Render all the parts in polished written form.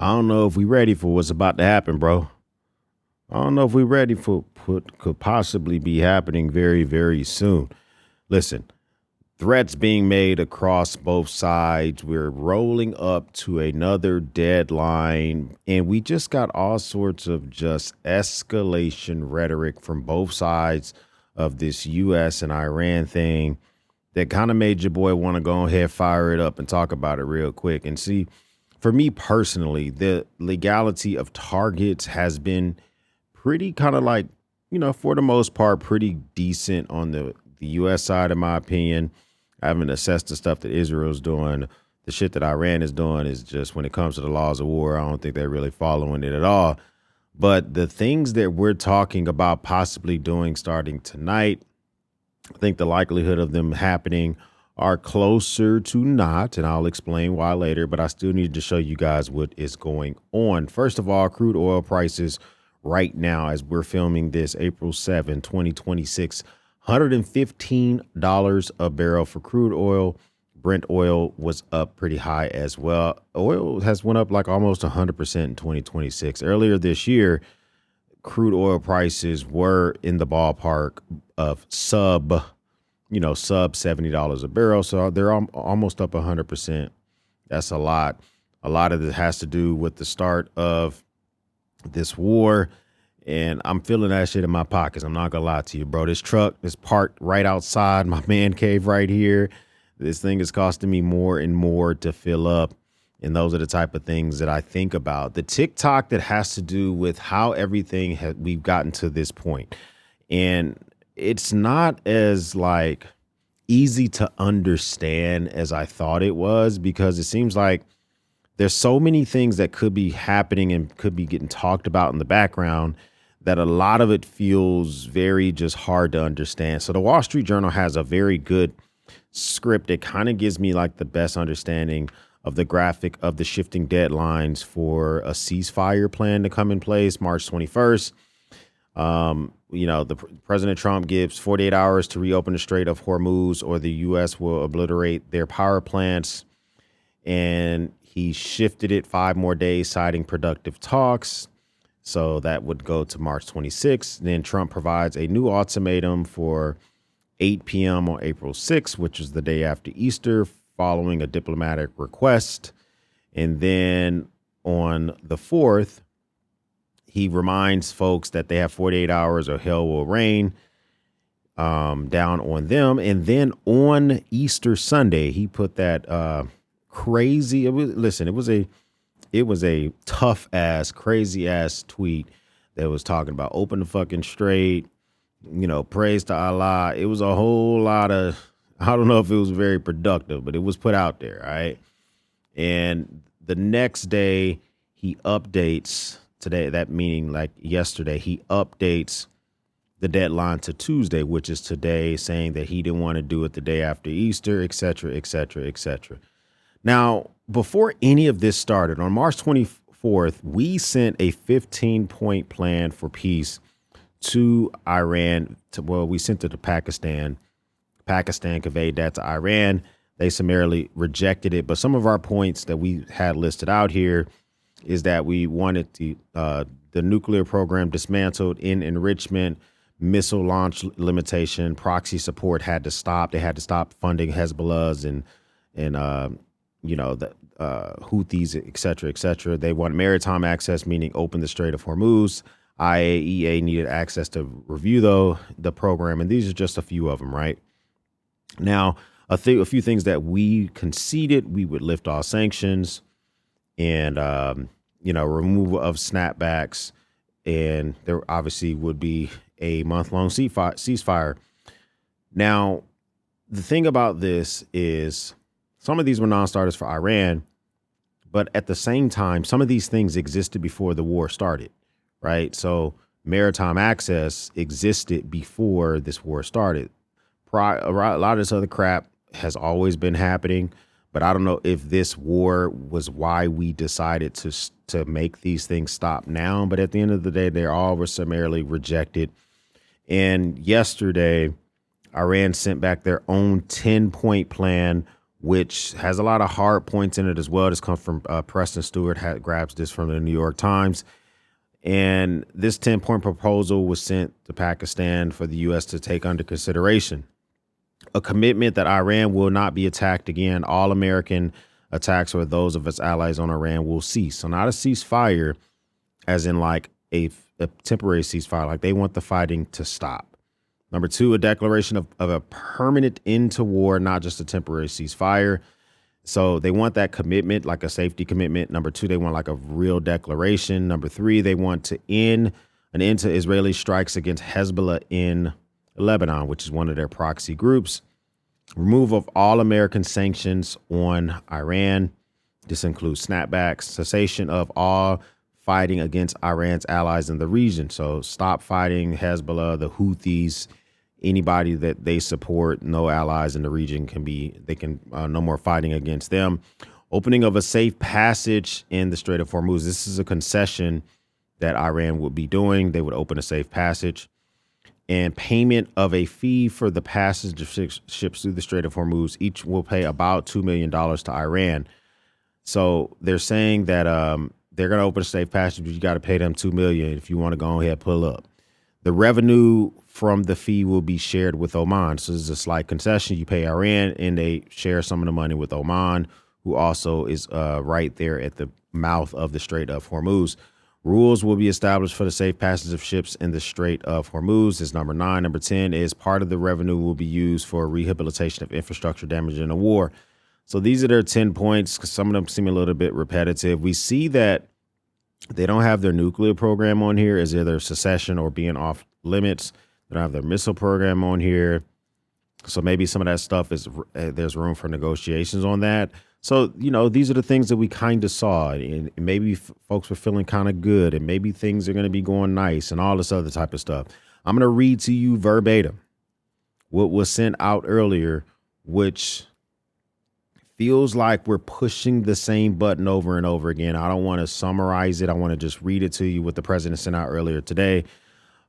I don't know if we ready for what's about to happen, bro. I don't know if we ready for what could possibly be happening very, very soon. Listen, threats being made across both sides. We're rolling up to another deadline, and we just got all sorts of just escalation rhetoric from both sides of this US and Iran thing that kind of made your boy want to go ahead, fire it up, and talk about it real quick. And see, for me personally, the legality of targets has been pretty kind of like, for the most part, pretty decent on the US side, in my opinion. I haven't assessed the stuff that Israel's doing. The shit that Iran is doing is just, when it comes to the laws of war, I don't think they're really following it at all. But the things that we're talking about possibly doing starting tonight, I think the likelihood of them happening are closer to not, and I'll explain why later, but I still need to show you guys what is going on. First of all, crude oil prices right now, as we're filming this, April 7, 2026, $115 a barrel for crude oil. Brent oil was up pretty high as well. Oil has went up like almost 100% in 2026. Earlier this year, crude oil prices were in the ballpark of sub $70 a barrel. So they're almost up 100%. That's a lot. A lot of it has to do with the start of this war. And I'm feeling that shit in my pockets. I'm not gonna lie to you, bro. This truck is parked right outside my man cave right here. This thing is costing me more and more to fill up. And those are the type of things that I think about. The TikTok that has to do with how everything we've gotten to this point. And it's not as like easy to understand as I thought it was, because it seems like there's so many things that could be happening and could be getting talked about in the background that a lot of it feels very just hard to understand. So the Wall Street Journal has a very good script that kind of gives me like the best understanding of the graphic of the shifting deadlines for a ceasefire plan to come in place March 21st. President Trump gives 48 hours to reopen the Strait of Hormuz, or the U.S. will obliterate their power plants. And he shifted it 5 more days, citing productive talks. So that would go to March 26th. Then Trump provides a new ultimatum for 8 p.m. on April 6th, which is the day after Easter, following a diplomatic request. And then on the 4th, he reminds folks that they have 48 hours or hell will rain down on them. And then on Easter Sunday, he put that crazy. It was a tough ass, crazy ass tweet that was talking about open the fucking strait, praise to Allah. It was a whole lot of, I don't know if it was very productive, but it was put out there. Right. And the next day he updates today, that meaning like yesterday, he updates the deadline to Tuesday, which is today, saying that he didn't want to do it the day after Easter, et cetera, et cetera, et cetera. Now, before any of this started, on March 24th, we sent a 15-point plan for peace to Iran. We sent it to Pakistan. Pakistan conveyed that to Iran. They summarily rejected it. But some of our points that we had listed out here is that we wanted the nuclear program dismantled, in enrichment, missile launch limitation, proxy support had to stop. They had to stop funding Hezbollahs and the Houthis, et cetera, et cetera. They want maritime access, meaning open the Strait of Hormuz. IAEA needed access to review, the program. And these are just a few of them, right? Now, a few things that we conceded: we would lift all sanctions and, removal of snapbacks. And there obviously would be a month-long ceasefire. Now, the thing about this is, some of these were non-starters for Iran, but at the same time, some of these things existed before the war started, right? So maritime access existed before this war started. A lot of this other crap has always been happening, but I don't know if this war was why we decided to make these things stop now. But at the end of the day, they all were summarily rejected. And yesterday, Iran sent back their own 10-point plan which has a lot of hard points in it as well. This comes from Preston Stewart, grabs this from the New York Times. And this 10-point proposal was sent to Pakistan for the U.S. to take under consideration. A commitment that Iran will not be attacked again. All American attacks or those of its allies on Iran will cease. So not a ceasefire as in like a temporary ceasefire, like they want the fighting to stop. Number two, a declaration of a permanent end to war, not just a temporary ceasefire. So they want that commitment, like a safety commitment. Number two, they want like a real declaration. Number three, they want to an end to Israeli strikes against Hezbollah in Lebanon, which is one of their proxy groups. Removal of all American sanctions on Iran. This includes snapbacks, cessation of all fighting against Iran's allies in the region. So stop fighting Hezbollah, the Houthis, anybody that they support. No allies in the region no more fighting against them. Opening of a safe passage in the Strait of Hormuz. This is a concession that Iran would be doing. They would open a safe passage. And payment of a fee for the passage of ships through the Strait of Hormuz. Each will pay about $2 million to Iran. So they're saying that they're going to open a safe passage, but you got to pay them $2 million if you want to go ahead and pull up. The revenue from the fee will be shared with Oman. So this is a slight concession. You pay Iran and they share some of the money with Oman, who also is right there at the mouth of the Strait of Hormuz. Rules will be established for the safe passage of ships in the Strait of Hormuz is number 9. Number 10 is part of the revenue will be used for rehabilitation of infrastructure damage in a war. So these are their 10 points, because some of them seem a little bit repetitive. We see that they don't have their nuclear program on here as either secession or being off limits. They don't have their missile program on here. So maybe some of that stuff is there's room for negotiations on that. So, you know, these are the things that we kind of saw, and maybe folks were feeling kind of good, and maybe things are going to be going nice and all this other type of stuff. I'm going to read to you verbatim what was sent out earlier, which feels like we're pushing the same button over and over again. I don't want to summarize it. I want to just read it to you what the president sent out earlier today.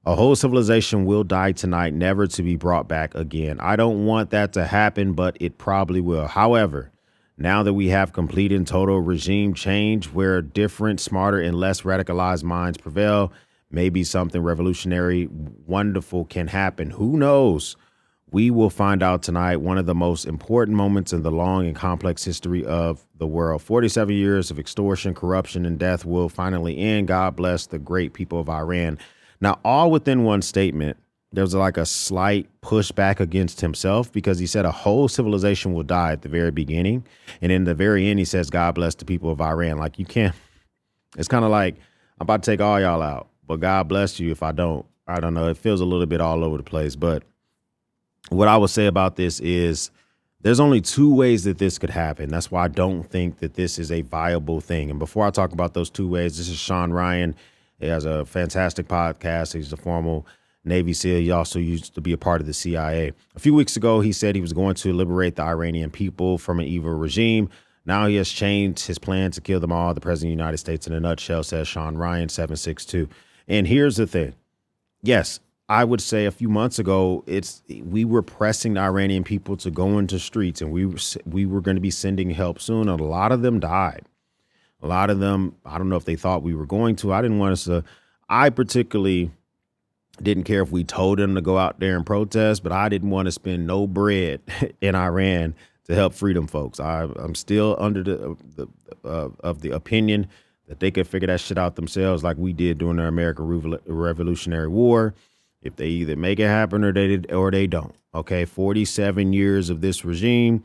A whole civilization will die tonight, never to be brought back again. I don't want that to happen, but it probably will. However, now that we have complete and total regime change where different, smarter, and less radicalized minds prevail, maybe something revolutionary, wonderful can happen. Who knows? We will find out tonight. One of the most important moments in the long and complex history of the world. 47 years of extortion, corruption, and death will finally end. God bless the great people of Iran. Now, all within one statement, there was like a slight pushback against himself, because he said a whole civilization will die at the very beginning. And in the very end, he says, God bless the people of Iran. Like, you can't, it's kind of like, I'm about to take all y'all out, but God bless you if I don't. I don't know. It feels a little bit all over the place. But what I would say about this is there's only two ways that this could happen. That's why I don't think that this is a viable thing. And before I talk about those two ways, this is Sean Ryan. He has a fantastic podcast. He's a former Navy SEAL. He also used to be a part of the CIA. A few weeks ago, he said he was going to liberate the Iranian people from an evil regime. Now he has changed his plan to kill them all. The president of the United States in a nutshell, says Sean Ryan, 762. And here's the thing. Yes, I would say a few months ago, we were pressing the Iranian people to go into streets, and we were going to be sending help soon. And a lot of them died. A lot of them, I don't know if they thought we were going to. I particularly didn't care if we told them to go out there and protest, but I didn't want to spend no bread in Iran to help freedom folks. I'm still under the opinion that they could figure that shit out themselves, like we did during the American Revolutionary War. If they either make it happen or they don't. Okay, 47 years of this regime.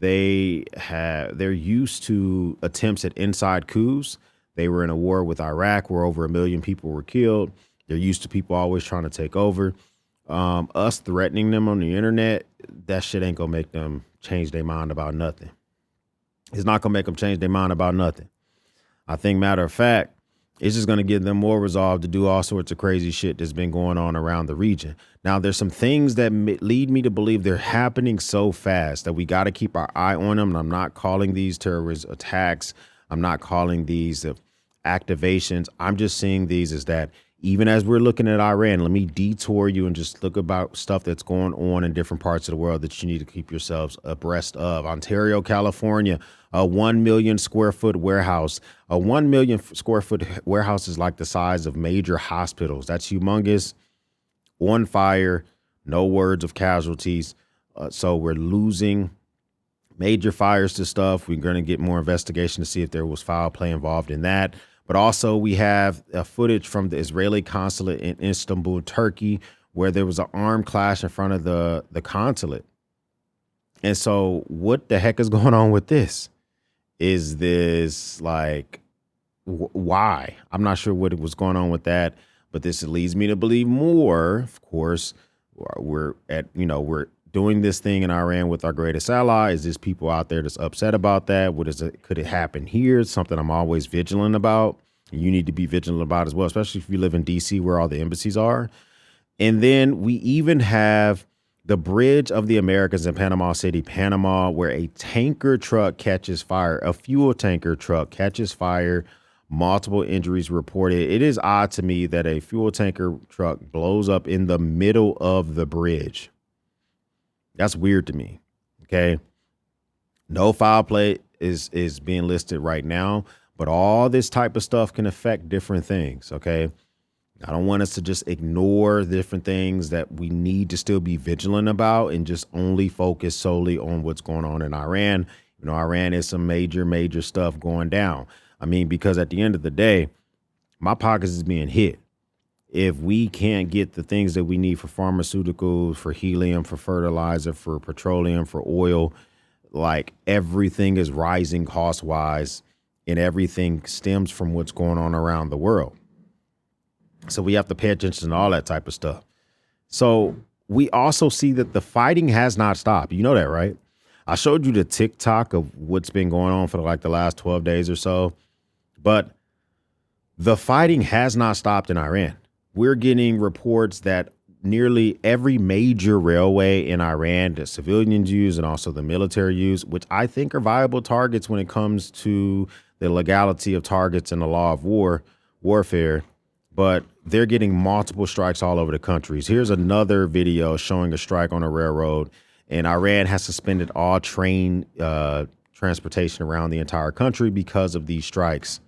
They're used to attempts at inside coups. They were in a war with Iraq where over 1 million people were killed. They're used to people always trying to take over. Us threatening them on the internet, that shit ain't gonna make them change their mind about nothing. It's not gonna make them change their mind about nothing. I think, matter of fact, it's just gonna give them more resolve to do all sorts of crazy shit that's been going on around the region. Now, there's some things that lead me to believe they're happening so fast that we got to keep our eye on them. And I'm not calling these terrorist attacks. I'm not calling these activations. I'm just seeing these as that Even as we're looking at Iran, let me detour you and just look about stuff that's going on in different parts of the world that you need to keep yourselves abreast of. Ontario, California, a 1 million square foot warehouse. A 1 million square foot warehouse is like the size of major hospitals. That's humongous. On fire, no words of casualties. So we're losing major fires to stuff. We're going to get more investigation to see if there was foul play involved in that. But also we have footage from the Israeli consulate in Istanbul, Turkey, where there was an armed clash in front of the consulate. And so what the heck is going on with this? Is this like, why? I'm not sure what was going on with that, but this leads me to believe more. Of course, we're doing this thing in Iran with our greatest ally. Is this people out there that's upset about that? What is it? Could it happen here? It's something I'm always vigilant about. You need to be vigilant about as well, especially if you live in DC where all the embassies are. And then we even have the Bridge of the Americas in Panama City, Panama, where a tanker truck catches fire, a fuel tanker truck catches fire, multiple injuries reported. It is odd to me that a fuel tanker truck blows up in the middle of the bridge. That's weird to me. Okay. No foul play is being listed right now, but all this type of stuff can affect different things. Okay. I don't want us to just ignore the different things that we need to still be vigilant about and just only focus solely on what's going on in Iran. You know, Iran is some major stuff going down. I mean, because at the end of the day, my pockets is being hit. If we can't get the things that we need for pharmaceuticals, for helium, for fertilizer, for petroleum, for oil, like everything is rising cost wise and everything stems from what's going on around the world. So we have to pay attention to all that type of stuff. So we also see that the fighting has not stopped. You know that, right? I showed you the TikTok of what's been going on for like the last 12 days or so, but the fighting has not stopped in Iran. We're getting reports that nearly every major railway in Iran, the civilians use and also the military use, which I think are viable targets when it comes to the legality of targets and the law of warfare. But they're getting multiple strikes all over the countries. Here's another video showing a strike on a railroad, and Iran has suspended all train transportation around the entire country because of these strikes.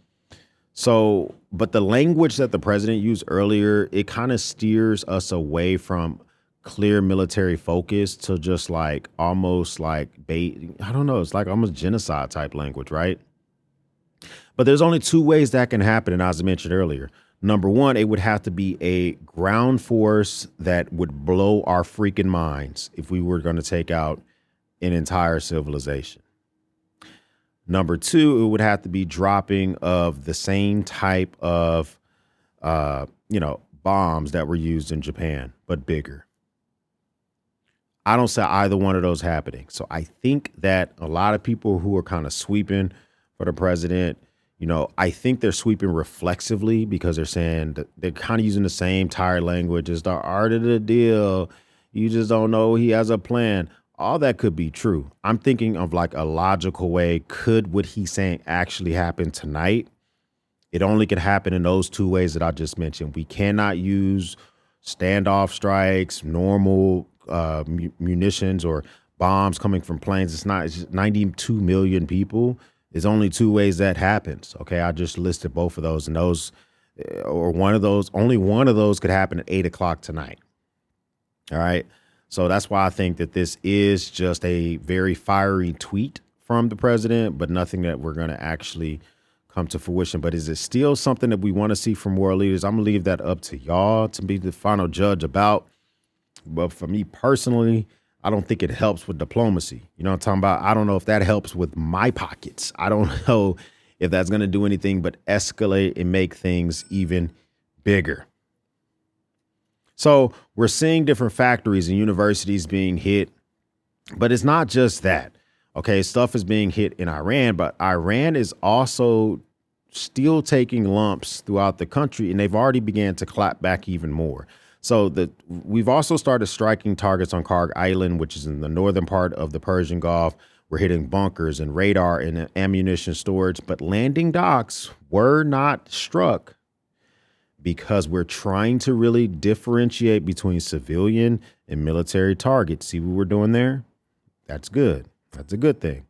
So, but the language that the president used earlier, it kind of steers us away from clear military focus to just like almost like I don't know, it's like almost genocide type language, right? But there's only two ways that can happen, and as I mentioned earlier. Number one, it would have to be a ground force that would blow our freaking minds if we were going to take out an entire civilization. Number two, it would have to be dropping of the same type of, bombs that were used in Japan, but bigger. I don't see either one of those happening. So I think that a lot of people who are kind of sweeping for the president, I think they're sweeping reflexively because they're saying that they're kind of using the same tired language as the art of the deal. You just don't know he has a plan. All that could be true. I'm thinking of like a logical way. Could what he's saying actually happen tonight? It only could happen in those two ways that I just mentioned. We cannot use standoff strikes, normal munitions or bombs coming from planes. It's 92 million people. There's only two ways that happens. Okay, I just listed both of those, and only one of those could happen at 8:00 tonight. All right. So that's why I think that this is just a very fiery tweet from the president, but nothing that we're going to actually come to fruition. But is it still something that we want to see from world leaders? I'm going to leave that up to y'all to be the final judge about. But for me personally, I don't think it helps with diplomacy. You know what I'm talking about? I don't know if that helps with my pockets. I don't know if that's going to do anything but escalate and make things even bigger. So we're seeing different factories and universities being hit, but it's not just that. Okay, stuff is being hit in Iran, but Iran is also still taking lumps throughout the country, and they've already began to clap back even more. So we've also started striking targets on Karg Island, which is in the northern part of the Persian Gulf. We're hitting bunkers and radar and ammunition storage, but landing docks were not struck because we're trying to really differentiate between civilian and military targets. See what we're doing there? That's good. That's a good thing.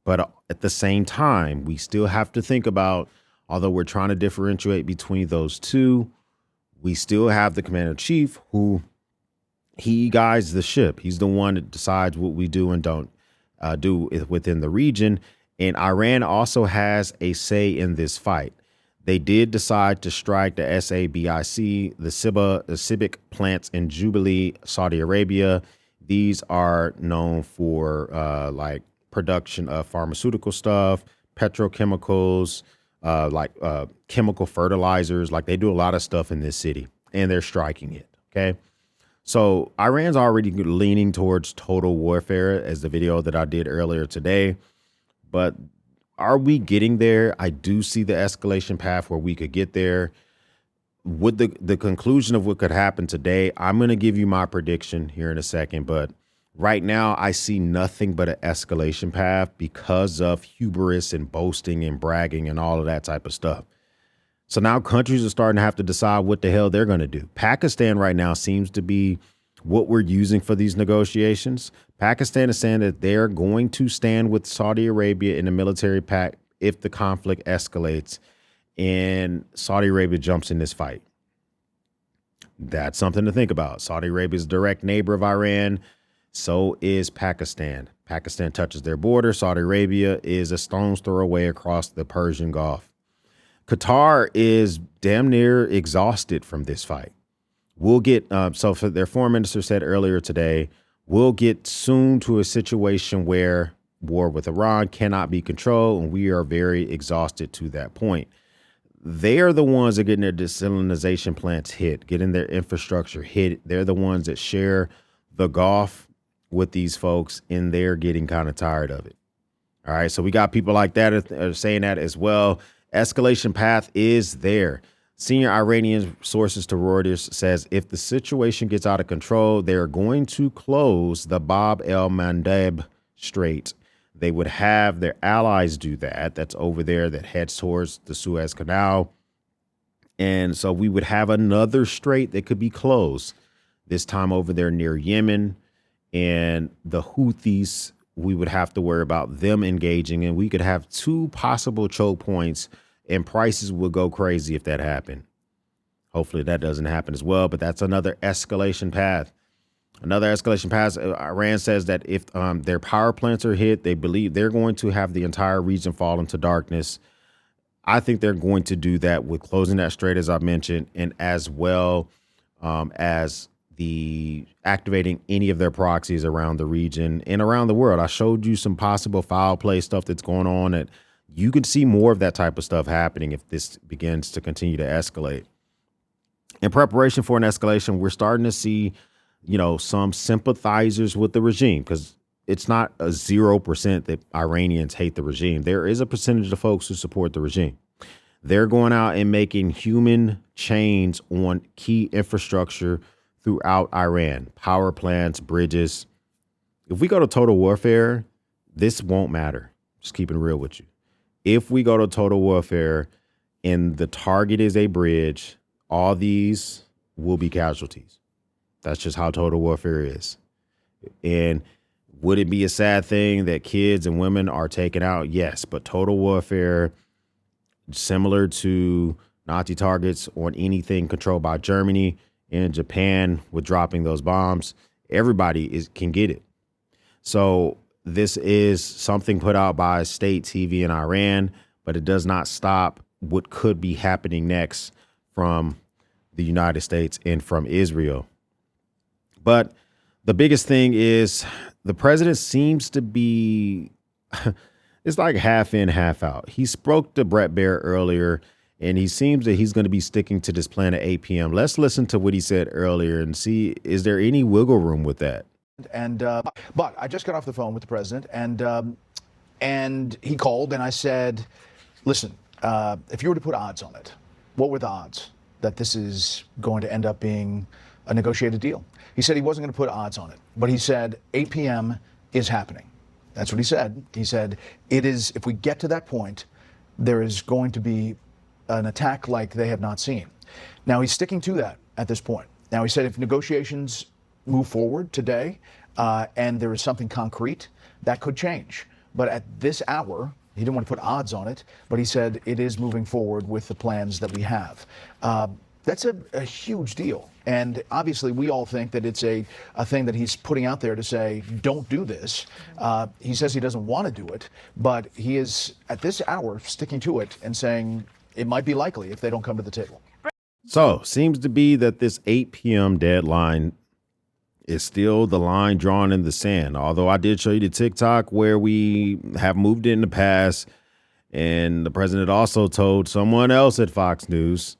But at the same time, we still have to think about, although we're trying to differentiate between those two, we still have the commander in chief who he guides the ship. He's the one that decides what we do and don't do within the region. And Iran also has a say in this fight. They did decide to strike the SABIC, the Cibic plants in Jubilee, Saudi Arabia. These are known for like production of pharmaceutical stuff, petrochemicals, chemical fertilizers. Like they do a lot of stuff in this city, and they're striking it. Okay. So Iran's already leaning towards total warfare, as the video that I did earlier today. But are we getting there? I do see the escalation path where we could get there. With the conclusion of what could happen today, I'm going to give you my prediction here in a second. But right now, I see nothing but an escalation path because of hubris and boasting and bragging and all of that type of stuff. So now countries are starting to have to decide what the hell they're going to do. Pakistan right now seems to be what we're using for these negotiations. Pakistan is saying that they're going to stand with Saudi Arabia in the military pact if the conflict escalates and Saudi Arabia jumps in this fight. That's something to think about. Saudi Arabia is a direct neighbor of Iran. So is Pakistan. Pakistan touches their border. Saudi Arabia is a stone's throw away across the Persian Gulf. Qatar is damn near exhausted from this fight. We'll get, so for their foreign minister said earlier today, we'll get soon to a situation where war with Iran cannot be controlled, and we are very exhausted to that point. They are the ones that are getting their desalinization plants hit, getting their infrastructure hit. They're the ones that share the Gulf with these folks, and they're getting kind of tired of it. All right, so we got people like that are saying that as well. Escalation path is there. Senior Iranian sources to Reuters says if the situation gets out of control, they're going to close the Bab el-Mandeb Strait. They would have their allies do that. That's over there that heads towards the Suez Canal. And so we would have another strait that could be closed, this time over there near Yemen. And the Houthis, we would have to worry about them engaging, and we could have two possible choke points, and prices would go crazy if that happened. Hopefully that doesn't happen as well, but that's another escalation path. Another escalation path. Iran says that if their power plants are hit, they believe they're going to have the entire region fall into darkness. I think they're going to do that with closing that strait, as I mentioned, and as well as the activating any of their proxies around the region and around the world. I showed you some possible foul play stuff that's going on, that you could see more of that type of stuff happening if this begins to continue to escalate. In preparation for an escalation, we're starting to see, some sympathizers with the regime, because it's not a 0% that Iranians hate the regime. There is a percentage of folks who support the regime. They're going out and making human chains on key infrastructure throughout Iran, power plants, bridges. If we go to total warfare, this won't matter. Just keeping it real with you. If we go to total warfare and the target is a bridge, all these will be casualties. That's just how total warfare is. And would it be a sad thing that kids and women are taken out? Yes, but total warfare, similar to Nazi targets on anything controlled by Germany and Japan with dropping those bombs, everybody can get it. So this is something put out by state TV in Iran, but it does not stop what could be happening next from the United States and from Israel. But the biggest thing is the president seems to be, it's like half in, half out. He spoke to Brett Baer earlier, and he seems that he's going to be sticking to this plan at 8 p.m. Let's listen to what he said earlier and see, is there any wiggle room with that? But I just got off the phone with the president, and he called, and I said, listen, if you were to put odds on it, what were the odds that this is going to end up being a negotiated deal? He said he wasn't going to put odds on it, but he said 8 p.m. is happening. That's what he said. He said, it is, if we get to that point, there is going to be an attack like they have not seen. Now, he's sticking to that at this point. Now, he said if negotiations move forward today and there is something concrete, that could change. But at this hour, he didn't want to put odds on it, but he said it is moving forward with the plans that we have. That's a huge deal. And obviously, we all think that it's a thing that he's putting out there to say, don't do this. He says he doesn't want to do it, but he is, at this hour, sticking to it and saying it might be likely if they don't come to the table. So, seems to be that this 8 p.m. deadline is still the line drawn in the sand. Although I did show you the TikTok where we have moved it in the past. And the president also told someone else at Fox News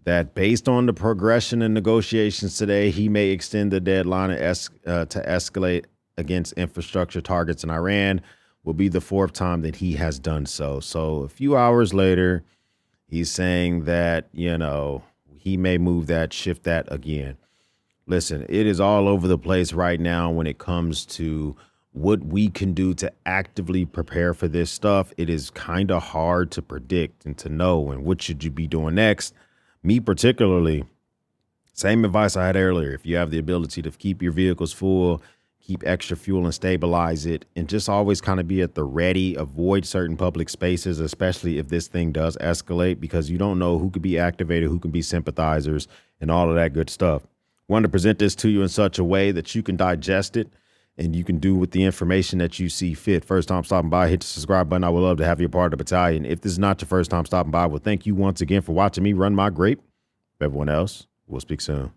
that based on the progression in negotiations today, he may extend the deadline to escalate against infrastructure targets in Iran. Will be the 4th time that he has done so. So a few hours later, he's saying that, he may move that, shift that again. Listen, it is all over the place right now when it comes to what we can do to actively prepare for this stuff. It is kind of hard to predict and to know, and what should you be doing next? Me particularly, same advice I had earlier. If you have the ability to keep your vehicles full, keep extra fuel and stabilize it, and just always kind of be at the ready, avoid certain public spaces, especially if this thing does escalate, because you don't know who could be activated, who can be sympathizers, and all of that good stuff. Wanted to present this to you in such a way that you can digest it and you can do with the information that you see fit. First time stopping by, hit the subscribe button. I would love to have you a part of the battalion. If this is not your first time stopping by, well, thank you once again for watching me run my grape. Everyone else, we'll speak soon.